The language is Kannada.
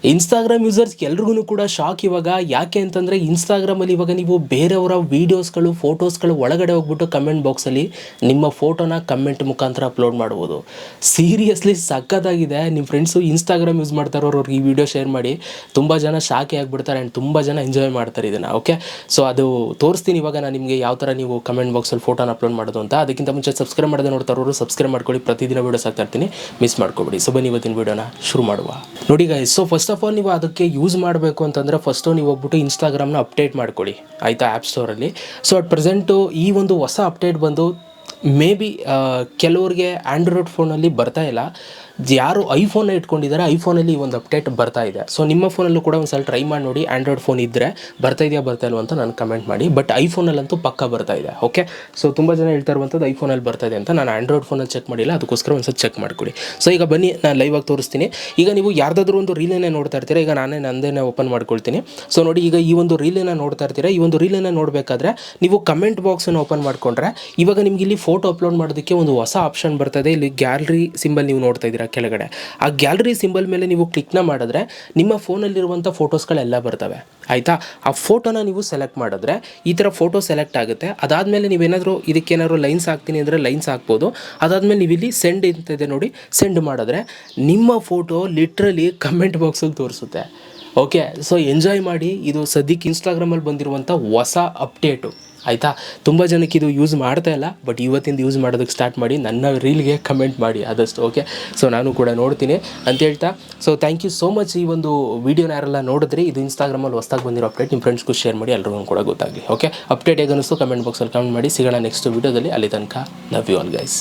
ಇನ್ಸ್ಟಾಗ್ರಾಮ್ ಯೂಸರ್ಸ್ಗೆ ಎಲ್ರಿಗೂ ಕೂಡ ಶಾಕ್ ಇವಾಗ. ಯಾಕೆ ಅಂತಂದರೆ ಇನ್ಸ್ಟಾಗ್ರಾಮಲ್ಲಿ ಇವಾಗ ನೀವು ಬೇರೆಯವರ ವೀಡಿಯೋಸ್ಗಳು ಫೋಟೋಸ್ಗಳು ಒಳಗಡೆ ಹೋಗ್ಬಿಟ್ಟು ಕಮೆಂಟ್ ಬಾಕ್ಸಲ್ಲಿ ನಿಮ್ಮ ಫೋಟೋನ ಕಮೆಂಟ್ ಮುಖಾಂತರ ಅಪ್ಲೋಡ್ ಮಾಡ್ಬೋದು. ಸೀರಿಯಸ್ಲಿ ಸಖತ್ತಾಗಿದೆ. ನಿಮ್ಮ ಫ್ರೆಂಡ್ಸು ಇನ್ಸ್ಟಾಗ್ರಾಮ್ ಯೂಸ್ ಮಾಡ್ತಾರೋ ಅವ್ರಿಗೆ ಈ ವಿಡಿಯೋ ಶೇರ್ ಮಾಡಿ. ತುಂಬ ಜನ ಶಾಕೇ ಆಗಿಬಿಡ್ತಾರೆ ಆ್ಯಂಡ್ ತುಂಬ ಜನ ಎಂಜಾಯ್ ಮಾಡ್ತಾರೆ ಇದನ್ನು. ಓಕೆ, ಸೊ ಅದು ತೋರಿಸ್ತೀನಿ ಇವಾಗ ನಾನು ನಿಮಗೆ ಯಾವ ಥರ ನೀವು ಕಮೆಂಟ್ ಬಾಕ್ಸಲ್ಲಿ ಫೋಟೋನ ಅಪ್ಲೋಡ್ ಮಾಡೋದು ಅಂತ. ಅದಕ್ಕಿಂತ ಮುಂಚೆ ಸಬ್ಸ್ಕ್ರೈಬ್ ಮಾಡೋದು ನೋಡ್ತಾರೋರು ಸಬ್ಸ್ಕ್ರೈಬ್ ಮಾಡ್ಕೊಳ್ಳಿ. ಪ್ರತಿದಿನ ವೀಡಿಯೋಸ್ ಆಗ್ತಾ ಇರ್ತೀನಿ, ಮಿಸ್ ಮಾಡ್ಕೊಬೇಡಿ. ಸೊ ಬನ್ನಿ ಇವತ್ತಿನ ವೀಡಿಯೋನ ಶುರು ಮಾಡುವ. ನೋಡಿ guys, so first of all ನೀವು ಅದಕ್ಕೆ ಯೂಸ್ ಮಾಡಬೇಕು ಅಂತಂದರೆ ಫಸ್ಟು ನೀವು ಹೋಗ್ಬಿಟ್ಟು ಇನ್ಸ್ಟಾಗ್ರಾಮ್ನ ಅಪ್ಡೇಟ್ ಮಾಡ್ಕೊಳ್ಳಿ ಆಯಿತಾ, ಆ್ಯಪ್ ಸ್ಟೋರಲ್ಲಿ. ಸೊ ಅಟ್ ಪ್ರೆಸೆಂಟು ಈ ಒಂದು ಹೊಸ ಅಪ್ಡೇಟ್ ಬಂದು ಮೇ ಬಿ ಕೆಲವ್ರಿಗೆ ಆ್ಯಂಡ್ರಾಯ್ಡ್ ಫೋನಲ್ಲಿ ಬರ್ತಾ ಇಲ್ಲ. ಯಾರು ಐಫೋನ್ನ ಇಟ್ಕೊಂಡಿದ್ದಾರೆ ಐಫೋನಲ್ಲಿ ಈ ಒಂದು ಅಪ್ಡೇಟ್ ಬರ್ತಾ ಇದೆ. ಸೊ ನಿಮ್ಮ ಫೋನಲ್ಲೂ ಕೂಡ ಒಂದು ಸಲ ಟ್ರೈ ಮಾಡಿ ನೋಡಿ. ಆ್ಯಂಡ್ರಾಯ್ಡ್ ಫೋನ್ ಇದ್ದರೆ ಬರ್ತಾ ಇದೆಯಾ ಬರ್ತಾ ಇಲ್ವ ಅಂತ ನಾನು ಕಮೆಂಟ್ ಮಾಡಿ. ಬಟ್ ಐಫೋನಲ್ಲಂತೂ ಪಕ್ಕ ಬರ್ತಾ ಇದೆ. ಓಕೆ, ಸೊ ತುಂಬ ಜನ ಹೇಳ್ತಾ ಇರುವಂಥದ್ದು ಐಫೋನಲ್ಲಿ ಬರ್ತಾ ಇದೆ ಅಂತ. ನಾನು ಆ್ಯಂಡ್ರಾಯ್ಡ್ ಫೋನಲ್ಲಿ ಚೆಕ್ ಮಾಡಿಲ್ಲ, ಅದಕ್ಕೋಸ್ಕರ ಒಂದು ಚೆಕ್ ಮಾಡಿಕೊಡಿ. ಸೊ ಈಗ ಬನ್ನಿ ನಾನು ಲೈವ್ ಆಗಿ ತೋರಿಸ್ತೀನಿ. ಈಗ ನೀವು ಯಾರ್ದಾದ್ರೂ ಒಂದು ರೀಲನ್ನೇ ನೋಡ್ತಾ ಇರ್ತೀರಾ. ಈಗ ನಾನೇ ನಂದೇನೆ ಓಪನ್ ಮಾಡ್ಕೊಳ್ತೀನಿ. ಸೊ ನೋಡಿ, ಈಗ ಈ ಒಂದು ರೀಲನ್ನು ನೋಡ್ತಾ ಇರ್ತೀರಾ. ಈ ಒಂದು ರೀಲನ್ನು ನೋಡಬೇಕಾದ್ರೆ ನೀವು ಕಮೆಂಟ್ ಬಾಕ್ಸನ್ನು ಓಪನ್ ಮಾಡಿಕೊಂಡ್ರೆ ಇವಾಗ ನಿಮ್ಗೆ ಇಲ್ಲಿ ಫೋಟೋ ಅಪ್ಲೋಡ್ ಮಾಡೋದಕ್ಕೆ ಒಂದು ಹೊಸ ಆಪ್ಷನ್ ಬರ್ತದೆ. ಇಲ್ಲಿ ಗ್ಯಾಲರಿ ಸಿಂಬಲ್ ನೀವು ನೋಡ್ತಾ ಇದ್ದೀರಾ ಕೆಳಗಡೆ. ಆ ಗ್ಯಾಲರಿ ಸಿಂಬಲ್ ಮೇಲೆ ನೀವು ಕ್ಲಿಕ್ನ ಮಾಡಿದ್ರೆ ನಿಮ್ಮ ಫೋನಲ್ಲಿರುವಂಥ ಫೋಟೋಸ್ಗಳೆಲ್ಲ ಬರ್ತವೆ ಆಯಿತಾ. ಆ ಫೋಟೋನ ನೀವು ಸೆಲೆಕ್ಟ್ ಮಾಡಿದ್ರೆ ಈ ಥರ ಫೋಟೋ ಸೆಲೆಕ್ಟ್ ಆಗುತ್ತೆ. ಅದಾದಮೇಲೆ ನೀವೇನಾದರೂ ಇದಕ್ಕೇನಾದ್ರು ಲೈನ್ಸ್ ಹಾಕ್ತೀನಿ ಅಂದರೆ ಲೈನ್ಸ್ ಹಾಕ್ಬೋದು. ಅದಾದಮೇಲೆ ನೀವು ಇಲ್ಲಿ ಸೆಂಡ್ ಅಂತಿದೆ ನೋಡಿ, ಸೆಂಡ್ ಮಾಡಿದ್ರೆ ನಿಮ್ಮ ಫೋಟೋ ಲಿಟ್ರಲಿ ಕಮೆಂಟ್ ಬಾಕ್ಸಲ್ಲಿ ತೋರಿಸುತ್ತೆ. ಓಕೆ, ಸೊ ಎಂಜಾಯ್ ಮಾಡಿ. ಇದು ಸದ್ಯಕ್ಕೆ ಇನ್ಸ್ಟಾಗ್ರಾಮಲ್ಲಿ ಬಂದಿರುವಂಥ ಹೊಸ ಅಪ್ಡೇಟು ಆಯಿತಾ. ತುಂಬ ಜನಕ್ಕೆ ಇದು ಯೂಸ್ ಮಾಡ್ತಾ ಇಲ್ಲ, ಬಟ್ ಇವತ್ತಿಂದ ಯೂಸ್ ಮಾಡೋದಕ್ಕೆ ಸ್ಟಾರ್ಟ್ ಮಾಡಿ. ನನ್ನ ರೀಲ್ಗೆ ಕಮೆಂಟ್ ಮಾಡಿ ಆದಷ್ಟು. ಓಕೆ, ಸೊ ನಾನು ಕೂಡ ನೋಡ್ತೀನಿ ಅಂತ ಹೇಳ್ತಾ, so thank you so much. ಈ ಒಂದು ವೀಡಿಯೋನ ಯಾರೆಲ್ಲ ನೋಡಿದ್ರಿ, ಇದು ಇನ್ಸ್ಟಾಗ್ರಾಮಲ್ಲಿ ಹೊಸದಾಗಿ ಬಂದಿರೋ ಅಪ್ಡೇಟ್ ನಿಮ್ಮ ಫ್ರೆಂಡ್ಸ್ಗೂ ಶೇರ್ ಮಾಡಿ, ಎಲ್ರಿಗೂ ಕೂಡ ಗೊತ್ತಾಗಲಿ. ಓಕೆ, ಅಪ್ಡೇಟ್ ಹೇಗೆ ಅನ್ನಿಸ್ತು ಕಮೆಂಟ್ ಬಾಕ್ಸಲ್ಲಿ ಕಮೆಂಟ್ ಮಾಡಿ. ಸಿಗೋಣ ನೆಕ್ಸ್ಟ್ ವೀಡಿಯೋದಲ್ಲಿ. ಅಲ್ಲಿ ತನಕ ಲವ್ ಯು ಆಲ್ ಗೈಸ್.